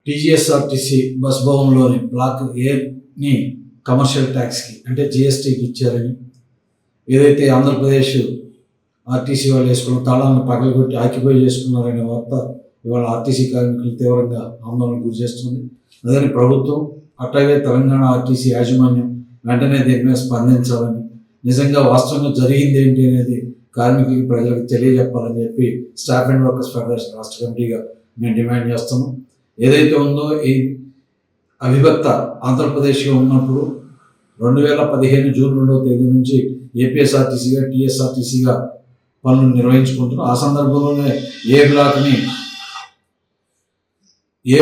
TGSRTC bus భవన్లోని black ఏని commercial ట్యాక్స్కి అంటే జిఎస్టీకి ఇచ్చారని, ఏదైతే ఆంధ్రప్రదేశ్ ఆర్టీసీ వాళ్ళు వేసుకున్న తాళాలను పగలగొట్టి ఆక్యుపై చేసుకున్నారనే వార్త ఇవాళ ఆర్టీసీ కార్మికులు తీవ్రంగా ఆందోళనకు గురి చేస్తుంది. అదే ప్రభుత్వం అట్లాగే తెలంగాణ ఆర్టీసీ యాజమాన్యం వెంటనే దీని మీద స్పందించాలని, నిజంగా వాస్తవంగా జరిగింది ఏంటి అనేది కార్మికులకి ప్రజలకు తెలియజెప్పాలని చెప్పి స్టాఫ్ అండ్ వర్కర్స్ ఫెడరేషన్ రాష్ట్ర కమిటీగా మేము డిమాండ్ చేస్తాము. ఏదైతే ఉందో ఈ అవిభక్త ఆంధ్రప్రదేశ్లో ఉన్నప్పుడు 2015 జూన్ 2వ తేదీ నుంచి ఏపీఎస్ఆర్టీసీగా టీఎస్ఆర్టీసీగా పనులు నిర్వహించుకుంటున్నాం. ఆ సందర్భంలోనే ఏ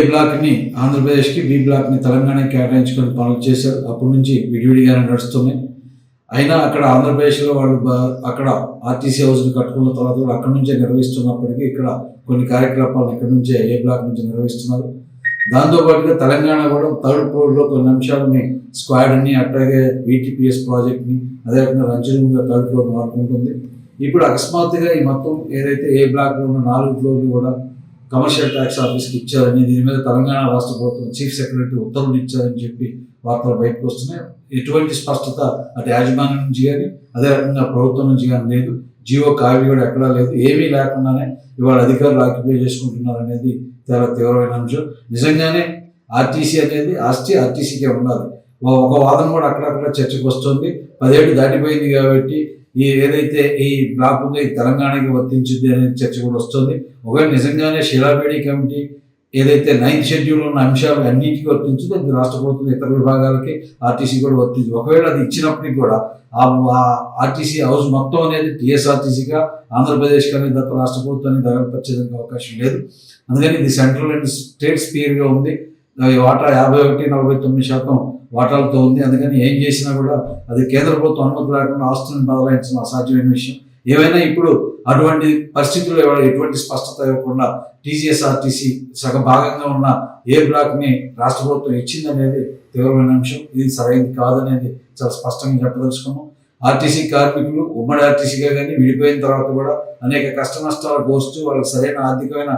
బ్లాక్ని ఆంధ్రప్రదేశ్కి, బి బ్లాక్ని తెలంగాణకి కేటాయించుకొని పనులు చేశారు. అప్పటి నుంచి విడివిడిగానే నడుస్తున్నాయి. అయినా అక్కడ ఆంధ్రప్రదేశ్లో వాళ్ళు అక్కడ ఆర్టీసీ హౌస్ని కట్టుకున్న తర్వాత కూడా అక్కడి నుంచే నిర్వహిస్తున్నప్పటికీ ఇక్కడ కొన్ని కార్యకలాపాలను ఇక్కడ నుంచే ఏ బ్లాక్ నుంచి నిర్వహిస్తున్నారు. దాంతోపాటుగా తెలంగాణ కూడా థర్డ్ ఫ్లోర్లో కొన్ని అంశాలని స్క్వాడ్ని, అట్లాగే వీటీపీఎస్ ప్రాజెక్ట్ని, అదేవిధంగా రంజనీగా థర్డ్ ఫ్లోర్ వాడుకుంటుంది. ఇప్పుడు అకస్మాత్తుగా ఈ మొత్తం ఏదైతే ఏ బ్లాక్లో ఉన్న 4 ఫ్లోర్లు కూడా కమర్షియల్ ట్యాక్స్ ఆఫీస్కి ఇచ్చారని, దీని మీద తెలంగాణ రాష్ట్ర ప్రభుత్వం చీఫ్ సెక్రటరీ ఉత్తర్వులు ఇచ్చారని చెప్పి వార్తలు బయటకు వస్తున్నాయి. ఎటువంటి స్పష్టత అటు యాజమాన్యం నుంచి కానీ అదేవిధంగా ప్రభుత్వం నుంచి కానీ లేదు. జియో కాపీ కూడా ఎక్కడా లేదు. ఏమీ లేకుండానే ఇవాళ అధికారులు ఆక్యుపై చేసుకుంటున్నారు అనేది చాలా తీవ్రమైన అంశం. నిజంగానే ఆర్టీసీ అనేది ఆర్టీసీకే ఉండాలి. ఒక వాదన కూడా అక్కడక్కడ చర్చకు వస్తుంది. 10 ఏళ్ళు దాటిపోయింది కాబట్టి ఏదైతే ఈ బ్లాక్ ఉందో ఈ తెలంగాణకి వర్తించింది అనే చర్చ కూడా వస్తుంది. ఒకవేళ నిజంగానే షిలాబేడి కమిటీ ఏదైతే 9th షెడ్యూల్ ఉన్న అంశాలు అన్నింటికి వర్తించిందో అది రాష్ట్ర ప్రభుత్వం ఇతర విభాగాలకి ఆర్టీసీ కూడా వర్తించింది. ఒకవేళ అది ఇచ్చినప్పటికీ కూడా ఆ ఆర్టీసీ హౌస్ మొత్తం అనేది టీఎస్ఆర్టీసీగా ఆంధ్రప్రదేశ్కి అనేది తప్ప రాష్ట్ర ప్రభుత్వాన్ని దగ్గరపరిచేదానికి అవకాశం లేదు. అందుకని ఇది సెంట్రల్ అండ్ స్టేట్ స్పీర్గా ఉంది. వాటా 51-49% వాటాలతో ఉంది. అందుకని ఏం చేసినా కూడా అది కేంద్ర ప్రభుత్వం అనుమతి లేకుండా ఆస్తులను బదలాయించడం అసాధ్యమైన విషయం. ఏమైనా ఇప్పుడు అటువంటి పరిస్థితుల్లో ఎటువంటి స్పష్టత ఇవ్వకుండా టీజీఎస్ఆర్టీసీ సగ భాగంగా ఉన్న ఏ బ్లాక్ని రాష్ట్ర ప్రభుత్వం ఇచ్చిందనేది తీవ్రమైన అంశం. ఇది సరైనది కాదనేది చాలా స్పష్టంగా చెప్పదలుచుకున్నాం. ఆర్టీసీ కార్మికులు ఉమ్మడి ఆర్టీసీగా కానీ విడిపోయిన తర్వాత కూడా అనేక కష్ట నష్టాలు కోస్తూ వాళ్ళకి సరైన ఆర్థికమైన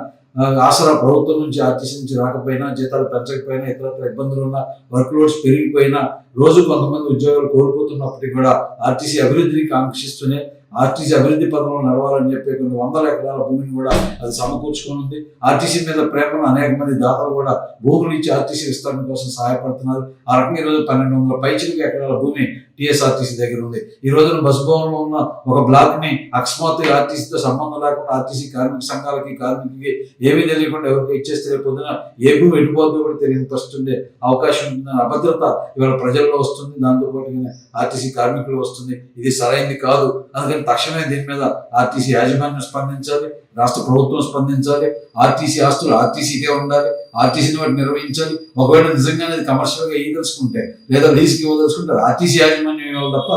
ఆసరా ప్రభుత్వం నుంచి ఆర్టీసీ నుంచి రాకపోయినా, జీతాలు పెంచకపోయినా, ఇతరత్ర ఇబ్బందులు ఉన్న వర్క్ లోడ్స్ పెరిగిపోయినా, రోజు కొంతమంది ఉద్యోగాలు కోల్పోతున్నప్పటికీ కూడా ఆర్టీసీ అభివృద్ధిని కాంక్షిస్తూనే ఆర్టీసీ అభివృద్ధి పథంలో నడవాలని చెప్పి కొన్ని 100 ఎకరాల భూమిని కూడా అది సమకూర్చుకొని ఉంది. ఆర్టీసీ మీద ప్రేమను అనేక మంది దాతలు కూడా భూములు ఇచ్చి ఆర్టీసీ విస్తరణ కోసం సహాయపడుతున్నారు. ఆ రకంగా ఈరోజు 1200 పైచిలకు ఎకరాల భూమి టీఎస్ఆర్టీసీ దగ్గర ఉంది. ఈ రోజున బస్ భవన్లో ఉన్న ఒక బ్లాక్ని అకస్మాత్తుగా ఆర్టీసీతో సంబంధం లేకుండా ఆర్టీసీ కార్మిక సంఘాలకి, కార్మికులకి ఏమీ తెలియకుండా ఎవరికి ఇచ్చేస్తే పొద్దున ఏ భూమి వెళ్ళిపోతుందో కూడా తెలియని పరిస్థితుండే అవకాశం ఉంటుందని అభద్రత ఇవాళ ప్రజల్లో వస్తుంది. దాంతోపాటుగానే ఆర్టీసీ కార్మికులు వస్తుంది. ఇది సరైనది కాదు. అందుకని తక్షణమే దీని మీద ఆర్టీసీ యాజమాన్యం స్పందించాలి, రాష్ట్ర ప్రభుత్వం స్పందించాలి. ఆర్టీసీ ఆస్తులు ఆర్టీసీకే ఉండాలి, ఆర్టీసీని వాటి నిర్వహించాలి. ఒకవేళ నిజంగానే కమర్షియల్గా ఇవ్వదలుచుకుంటే లేదా లీజ్కి ఇవ్వదలుచుకుంటే ఆర్టీసీ యాజమాన్యం ఇవ్వాలి తప్ప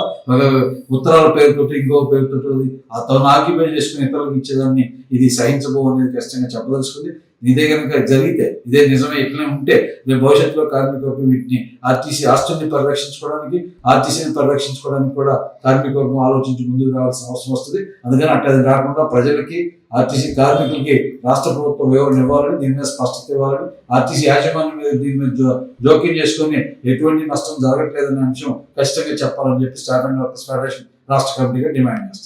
ఉత్తరాల పేరుతో ఇంకో పేరుతో తను ఆక్యుపై చేసుకుని ఇతరులకు ఇచ్చేదాన్ని ఇది సహించబో అనేది ఖచ్చితంగా చెప్పదలుచుకుంది. ఇదే కనుక జరిగితే, ఇదే నిజమే ఇట్లనే ఉంటే రేపు భవిష్యత్తులో కార్మికులకు వీటిని ఆర్టీసీ ఆస్తుల్ని పరిరక్షించుకోవడానికి, ఆర్టీసీని పరిరక్షించుకోవడానికి కూడా కార్మికులకు ఆలోచించి ముందుకు రావాల్సిన అవసరం వస్తుంది. అందుకని అట్లా రాకుండా ప్రజలకి, ఆర్టీసీ కార్మికులకి రాష్ట్ర ప్రభుత్వం వివరణ ఇవ్వాలని, దీని మీద స్పష్టత ఇవ్వాలని, ఆర్టీసీ యాజమాన్యం మీద దీని మీద జోక్యం చేసుకొని ఎటువంటి నష్టం జరగట్లేదనే అంశం ఖచ్చితంగా చెప్పాలని చెప్పి స్టాఫ్ అండ్ వర్కర్స్ ఫెడరేషన్ రాష్ట్ర కమిటీగా డిమాండ్ చేస్తారు.